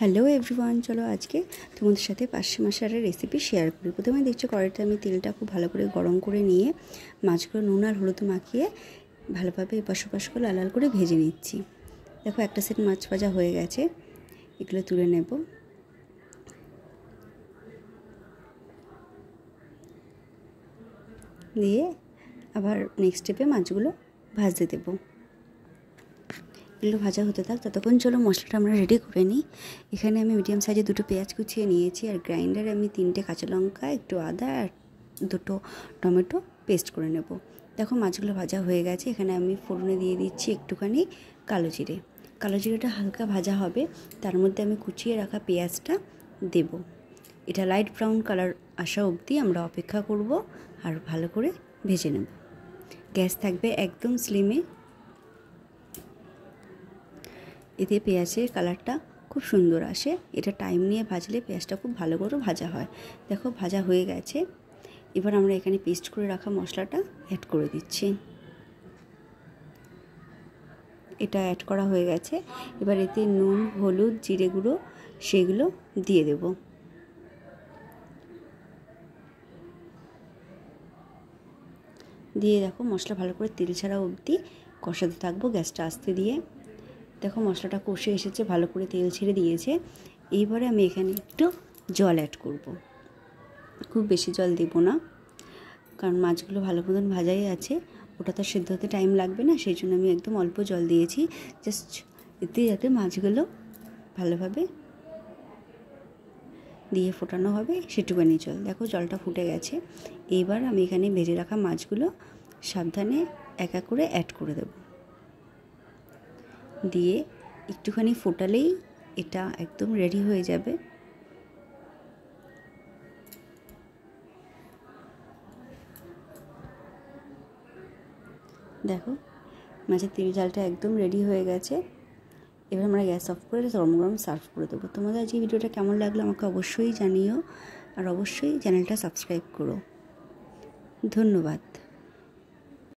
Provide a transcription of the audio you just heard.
Hello everyone, চলো আজকে তোমাদের সাথে পার্শে মাছের রেসিপি শেয়ার করি। প্রথমে দেখছো কড়াইতে আমি তেলটা খুব ভালো করে গরম করে নিয়ে মাছগুলো নুন আর হলুদ মাখিয়ে ভালোভাবে এপাশ ওপাশ করে লাল লাল করে ভেজে নিচ্ছি। দেখো একটা সেট মাছ ভাজা হয়ে গেছে, এগুলো তুলে নেব। দিয়ে আবার নেক্সট স্টেপে মাছগুলো ভাজতে দেবো। এগুলো ভাজা হতে থাক, ততক্ষণ চলো মশলাটা আমরা রেডি করে নিই। এখানে আমি মিডিয়াম সাইজে 2টো পেঁয়াজ কুচিয়ে নিয়েছি, আর গ্রাইন্ডারে আমি 3টে কাঁচা লঙ্কা, একটু আদা আর 2টো টমেটো পেস্ট করে নেব। দেখো মাছগুলো ভাজা হয়ে গেছে। এখানে আমি ফোড়নে দিয়ে দিচ্ছি একটুখানি কালো জিরে। কালো জিরেটা হালকা ভাজা হবে, তার মধ্যে আমি কুচিয়ে রাখা পেঁয়াজটা দেব। এটা লাইট ব্রাউন কালার আসা অবধি আমরা অপেক্ষা করব আর ভালো করে ভেজে নেব। গ্যাস থাকবে একদম স্লিমে। এতে পেঁয়াজের কালারটা খুব সুন্দর আসে। এটা টাইম নিয়ে ভাজলে পেঁয়াজটা খুব ভালো করে ভাজা হয়। দেখো ভাজা হয়ে গেছে। এবার আমরা এখানে পেস্ট করে রাখা মশলাটা অ্যাড করে দিচ্ছি। এটা অ্যাড করা হয়ে গেছে। এবার এতে নুন, হলুদ, জিরে গুঁড়ো সেগুলো দিয়ে দেব। দিয়ে দেখো মশলা ভালো করে তেল ছাড়া অবধি কষাতে থাকবো গ্যাসটা আস্তে দিয়ে। দেখো মশলাটা কষে এসেছে, ভালো করে তেল ছেড়ে দিয়েছে। এইবারে আমি এখানে একটু জল অ্যাড করব। খুব বেশি জল দেব না, কারণ মাছগুলো ভালো মতন ভাজাই আছে, ওটা তো সেদ্ধ হতে টাইম লাগবে না, সেই জন্য আমি একদম অল্প জল দিয়েছি, জাস্ট এতে যাতে মাছগুলো ভালোভাবে দিয়ে ফোটানো হবে সেটুকুনি জল। দেখো জলটা ফুটে গেছে। এইবার আমি এখানে ভেজে রাখা মাছগুলো সাবধানে এক এক করে অ্যাড করে দেব। দিয়ে একটুখানি ফোটালেই এটা একদম রেডি হয়ে যাবে। দেখো মাছের তেল ঝালটা একদম রেডি হয়ে গেছে। এবার আমরা গ্যাস অফ করে গরম গরম সার্ভ করে দেবো। তোমাদের আজকে ভিডিওটা কেমন লাগলো আমাকে অবশ্যই জানিও, আর অবশ্যই চ্যানেলটা সাবস্ক্রাইব করো। ধন্যবাদ।